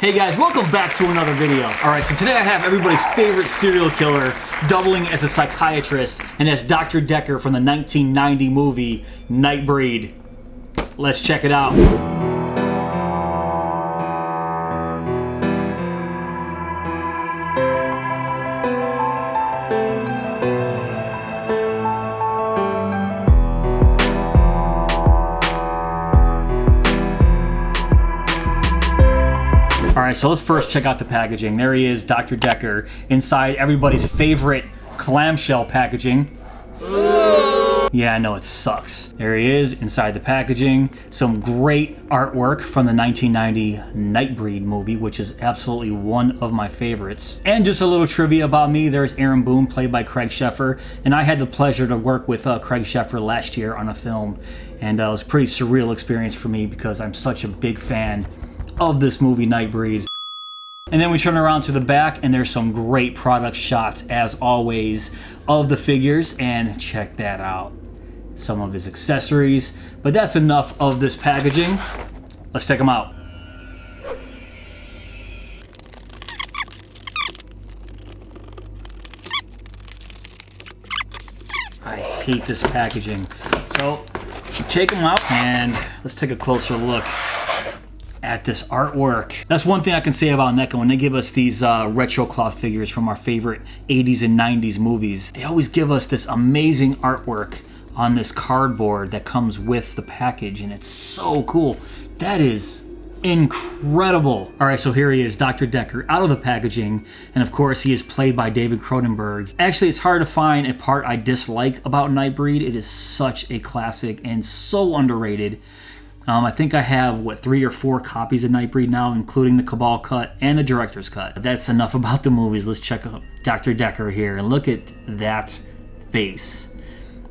Hey guys, welcome back to another video. Alright, so today I have everybody's favorite serial killer doubling as a psychiatrist, and that's Dr. Decker from the 1990 movie Nightbreed. Let's check it out. Alright, so let's first check out the packaging. There he is, Dr. Decker, inside everybody's favorite clamshell packaging. Yeah, I know it sucks. There he is, inside the packaging. Some great artwork from the 1990 Nightbreed movie, which is absolutely one of my favorites. And just a little trivia about me, there's Aaron Boone, played by Craig Sheffer, and I had the pleasure to work with Craig Sheffer last year on a film, and it was a pretty surreal experience for me because I'm such a big fan of this movie Nightbreed. And then we turn around to the back and there's some great product shots as always of the figures, and check that out, some of his accessories. But that's enough of this packaging. Let's check them out. I hate this packaging. So take them out and let's take a closer look at this artwork. That's one thing I can say about Neca. When they give us these retro cloth figures from our favorite 80s and 90s movies, they always give us this amazing artwork on this cardboard that comes with the package, and it's so cool. That is incredible. All right, so here he is, Dr. Decker, out of the packaging, and of course he is played by David Cronenberg. Actually, it's hard to find a part I dislike about Nightbreed. It is such a classic and so underrated. I think I have, 3 or 4 copies of Nightbreed now, including the Cabal cut and the director's cut. That's enough about the movies. Let's check out Dr. Decker here, and look at that face.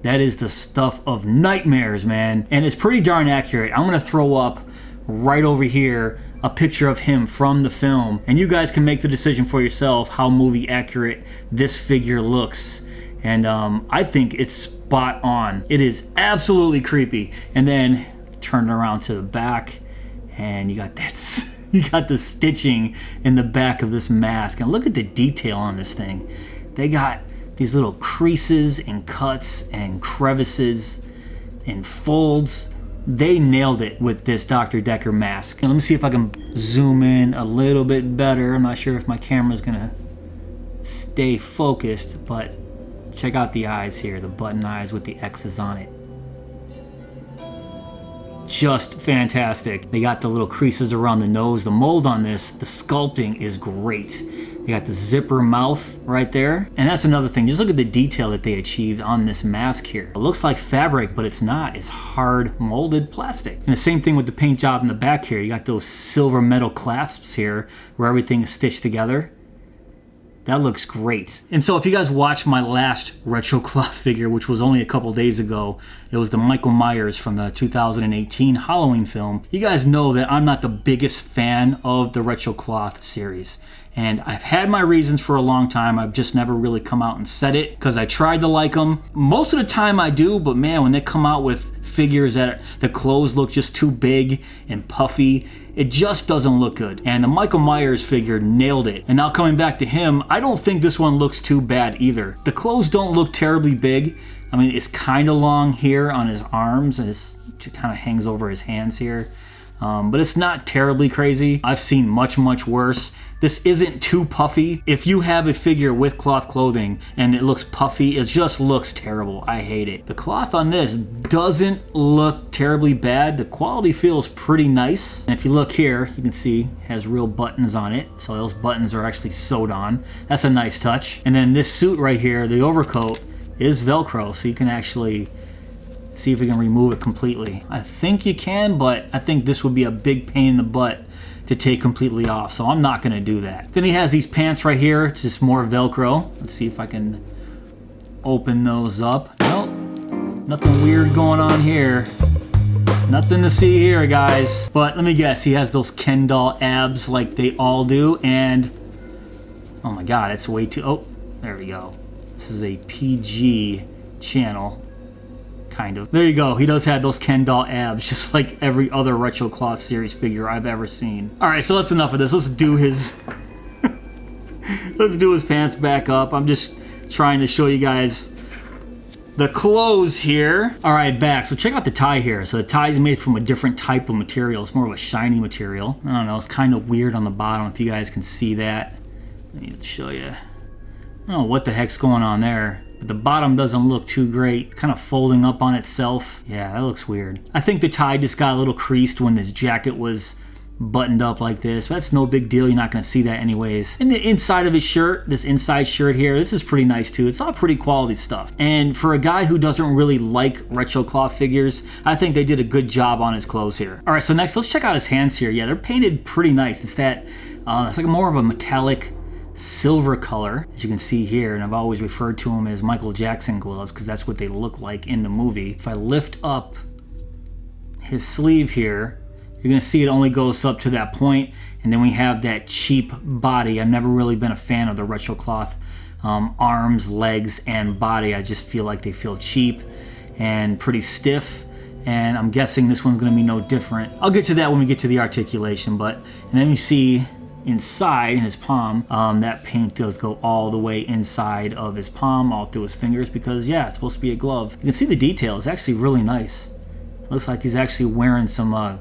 That is the stuff of nightmares, man. And it's pretty darn accurate. I'm gonna throw up right over here a picture of him from the film, and you guys can make the decision for yourself how movie accurate this figure looks. And I think it's spot on. It is absolutely creepy. And then turn it around to the back, and you got that. You got the stitching in the back of this mask, and look at the detail on this thing. They got these little creases and cuts and crevices and folds. They nailed it with this Dr. Decker mask. And let me see if I can zoom in a little bit better. I'm not sure if my camera's gonna stay focused, but check out the eyes here, the button eyes with the X's on it. Just fantastic. They got the little creases around the nose. The mold on this, the sculpting is great. They got the zipper mouth right there. And that's another thing. Just look at the detail that they achieved on this mask here. It looks like fabric, but it's not. It's hard molded plastic. And the same thing with the paint job in the back here. You got those silver metal clasps here where everything is stitched together. That looks great. And so if you guys watched my last retro cloth figure, which was only a couple days ago, it was the Michael Myers from the 2018 Halloween film, you guys know that I'm not the biggest fan of the retro cloth series. And I've had my reasons for a long time. I've just never really come out and said it because I tried to like them. Most of the time I do, but man, when they come out with figures that the clothes look just too big and puffy, it just doesn't look good. And the Michael Myers figure nailed it. And now coming back to him, I don't think this one looks too bad either. The clothes don't look terribly big. I mean, it's kind of long here on his arms, and it kind of hangs over his hands here. But it's not terribly crazy. I've seen much, much worse. This isn't too puffy. If you have a figure with cloth clothing and it looks puffy, it just looks terrible. I hate it. The cloth on this doesn't look terribly bad. The quality feels pretty nice. And if you look here, you can see it has real buttons on it. So those buttons are actually sewed on. That's a nice touch. And then this suit right here, the overcoat, is Velcro. So you can actually see if we can remove it completely. I think you can, but I think this would be a big pain in the butt to take completely off, so I'm not gonna do that. Then he has these pants right here, just more Velcro. Let's see if I can open those up. Nope, nothing weird going on here. Nothing to see here, guys. But let me guess, he has those Ken doll abs like they all do, and oh my God, it's way too, oh, there we go. This is a PG channel. kind of. There you go. He does have those Ken doll abs, just like every other Retro Cloth series figure I've ever seen. All right, so that's enough of this. Let's do his let's do his pants back up. I'm just trying to show you guys the clothes here. All right, back. So check out the tie here. So the tie is made from a different type of material. It's more of a shiny material. I don't know. It's kind of weird on the bottom, if you guys can see that. I need to show you. I don't know what the heck's going on there, but the bottom doesn't look too great. It's kind of folding up on itself. Yeah, that looks weird. I think the tie just got a little creased when this jacket was buttoned up like this, but that's no big deal. You're not going to see that anyways. And the inside of his shirt, this inside shirt here, this is pretty nice too. It's all pretty quality stuff. And for a guy who doesn't really like Retro Cloth figures, I think they did a good job on his clothes here. All right, so next, let's check out his hands here. Yeah, they're painted pretty nice. It's that, it's like more of a metallic silver color, as you can see here, and I've always referred to them as Michael Jackson gloves because that's what they look like in the movie. If I lift up his sleeve here, you're gonna see it only goes up to that point, and then we have that cheap body. I've never really been a fan of the Retro Cloth arms, legs, and body. I just feel like they feel cheap and pretty stiff, and I'm guessing this one's gonna be no different. I'll get to that when we get to the articulation, and then you see inside in his palm, that paint does go all the way inside of his palm, all through his fingers, because yeah, it's supposed to be a glove. You can see the detail. It's actually really nice. Looks like he's actually wearing some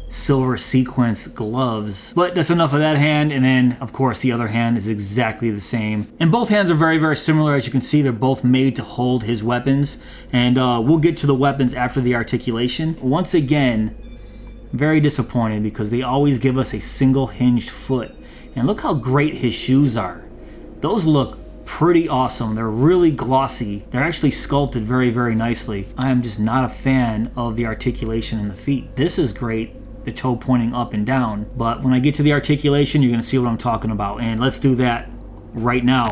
silver sequenced gloves. But that's enough of that hand, and then of course the other hand is exactly the same. And both hands are very, very similar. As you can see, they're both made to hold his weapons, and we'll get to the weapons after the articulation. Once again, very disappointed because they always give us a single hinged foot. And look how great his shoes are. Those look pretty awesome. They're really glossy. They're actually sculpted very, very nicely. I am just not a fan of the articulation in the feet. This is great, the toe pointing up and down. But when I get to the articulation, you're gonna see what I'm talking about. And let's do that right now.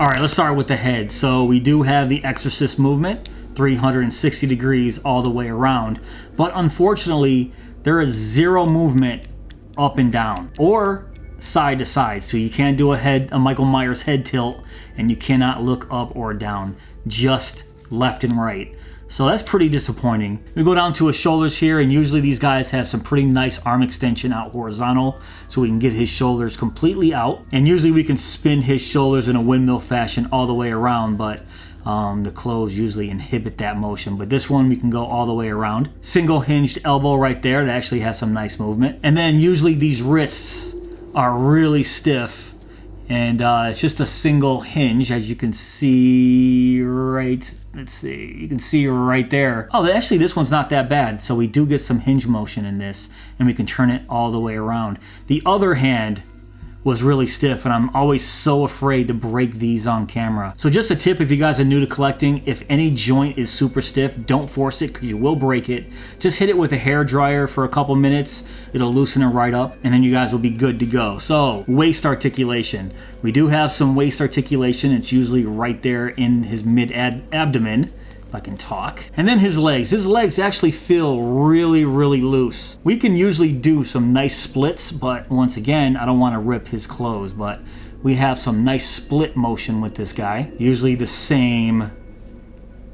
All right, let's start with the head. So we do have the Exorcist movement, 360 degrees all the way around, but unfortunately there is zero movement up and down or side to side, so you can't do a Michael Myers head tilt, and you cannot look up or down, just left and right. So that's pretty disappointing. We go down to his shoulders here, and usually these guys have some pretty nice arm extension out horizontal, so we can get his shoulders completely out, and usually we can spin his shoulders in a windmill fashion all the way around, but the clothes usually inhibit that motion. But this one we can go all the way around. Single hinged elbow right there, that actually has some nice movement. And then usually these wrists are really stiff, and it's just a single hinge, as you can see right, let's see, you can see right there. Oh, actually this one's not that bad, so we do get some hinge motion in this, and we can turn it all the way around. The other hand was really stiff, and I'm always so afraid to break these on camera. So just a tip, if you guys are new to collecting, if any joint is super stiff, don't force it because you will break it. Just hit it with a hair dryer for a couple minutes. It'll loosen it right up, and then you guys will be good to go. So waist articulation. We do have some waist articulation. It's usually right there in his mid-abdomen, if I can talk. And then his legs. His legs actually feel really, really loose. We can usually do some nice splits, but once again, I don't want to rip his clothes, but we have some nice split motion with this guy. Usually the same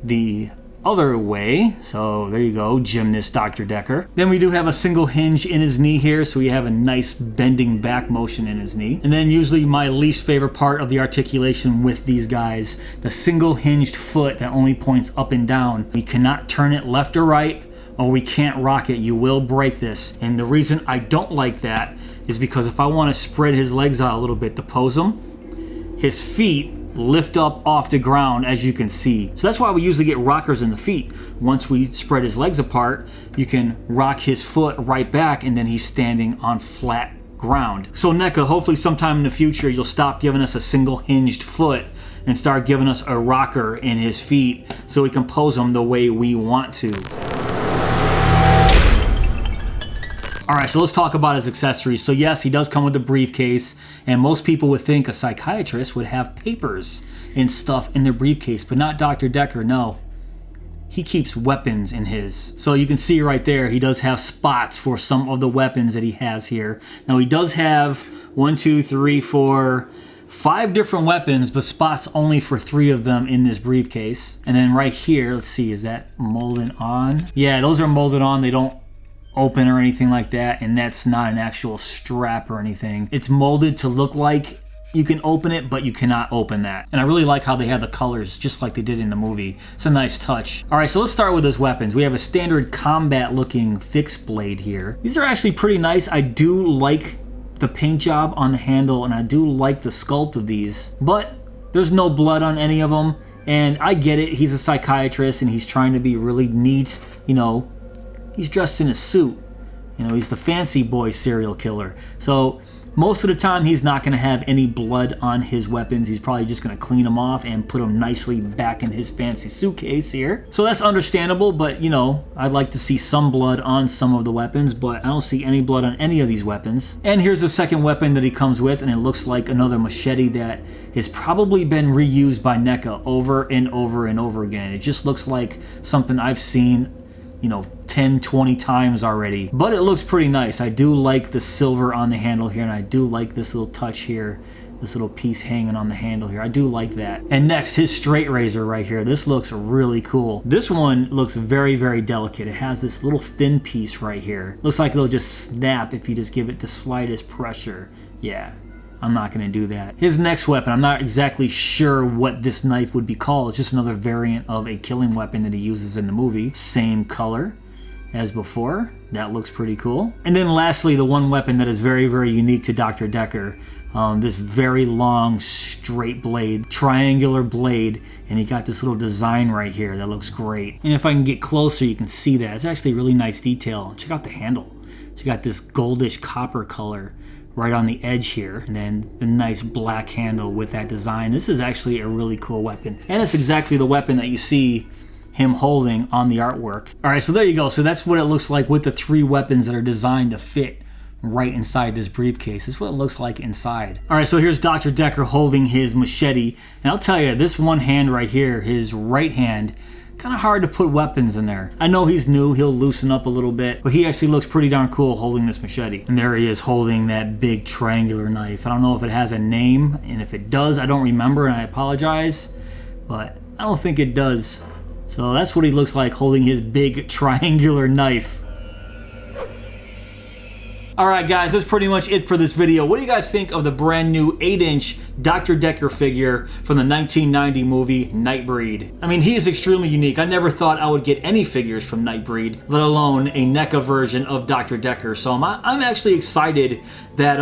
the other way. So there you go, gymnast Dr. Decker. Then we do have a single hinge in his knee here, so we have a nice bending back motion in his knee. And then usually my least favorite part of the articulation with these guys, the single hinged foot that only points up and down. We cannot turn it left or right, or we can't rock it. You will break this. And the reason I don't like that is because if I want to spread his legs out a little bit to pose him, his feet lift up off the ground, as you can see. So that's why we usually get rockers in the feet. Once we spread his legs apart, you can rock his foot right back, and then he's standing on flat ground. So Neca, hopefully sometime in the future you'll stop giving us a single hinged foot and start giving us a rocker in his feet so we can pose him the way we want to. All right, so let's talk about his accessories. So yes, he does come with a briefcase, and most people would think a psychiatrist would have papers and stuff in their briefcase, but not Dr. Decker, no. He keeps weapons in his. So you can see right there, he does have spots for some of the weapons that he has here. Now he does have 1, 2, 3, 4, 5 different weapons, but spots only for 3 of them in this briefcase. And then right here, let's see, is that molded on? Yeah, those are molded on. They don't open or anything like that, and that's not an actual strap or anything. It's molded to look like you can open it, but you cannot open that. And I really like how they have the colors just like they did in the movie. It's a nice touch. All right, so let's start with those weapons. We have a standard combat looking fixed blade here. These are actually pretty nice. I do like the paint job on the handle, and I do like the sculpt of these, but there's no blood on any of them. And I get it, he's a psychiatrist and he's trying to be really neat. You know, he's dressed in a suit. You know, he's the fancy boy serial killer. So most of the time, he's not going to have any blood on his weapons. He's probably just going to clean them off and put them nicely back in his fancy suitcase here. So that's understandable, but you know, I'd like to see some blood on some of the weapons, but I don't see any blood on any of these weapons. And here's the second weapon that he comes with, and it looks like another machete that has probably been reused by Neca over and over and over again. It just looks like something I've seen, you know, 10, 20 times already. But it looks pretty nice. I do like the silver on the handle here, and I do like this little touch here, this little piece hanging on the handle here. I do like that. And next, his straight razor right here. This looks really cool. This one looks very, very delicate. It has this little thin piece right here. Looks like it'll just snap if you just give it the slightest pressure. Yeah. I'm not going to do that. His next weapon, I'm not exactly sure what this knife would be called. It's just another variant of a killing weapon that he uses in the movie. Same color as before. That looks pretty cool. And then lastly, the one weapon that is very, very unique to Dr. Decker. This very long, straight blade, triangular blade, and he got this little design right here that looks great. And if I can get closer, you can see that. It's actually really nice detail. Check out the handle. So you got this goldish copper color right on the edge here, and then the nice black handle with that design. This is actually a really cool weapon, and it's exactly the weapon that you see him holding on the artwork. All right, so there you go. So that's what it looks like with the 3 weapons that are designed to fit right inside this briefcase. This is what it looks like inside. All right, so here's Dr. Decker holding his machete, and I'll tell you, this one hand right here, his right hand, kind of hard to put weapons in there. I know he's new, he'll loosen up a little bit, but he actually looks pretty darn cool holding this machete. And there he is holding that big triangular knife. I don't know if it has a name, and if it does, I don't remember, and I apologize, but I don't think it does. So that's what he looks like holding his big triangular knife. Alright guys, that's pretty much it for this video. What do you guys think of the brand new 8-inch Dr. Decker figure from the 1990 movie Nightbreed? I mean, he is extremely unique. I never thought I would get any figures from Nightbreed, let alone a Neca version of Dr. Decker. So I'm actually excited that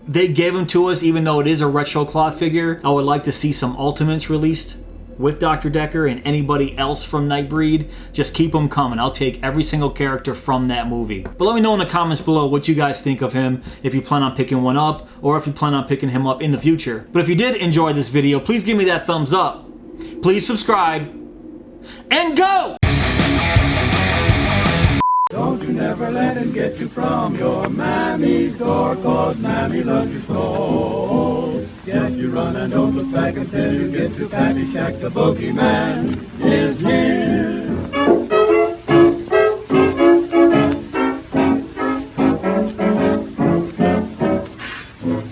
they gave him to us, even though it is a retro cloth figure. I would like to see some Ultimates released with Dr. Decker and anybody else from Nightbreed. Just keep them coming. I'll take every single character from that movie. But let me know in the comments below what you guys think of him, if you plan on picking one up, or if you plan on picking him up in the future. But if you did enjoy this video, please give me that thumbs up. Please subscribe, and go! Don't you never let him get you from your mammy's door, 'cause mammy loves you so. Get you running, don't look back until you get to Patty Shack. The boogeyman is here.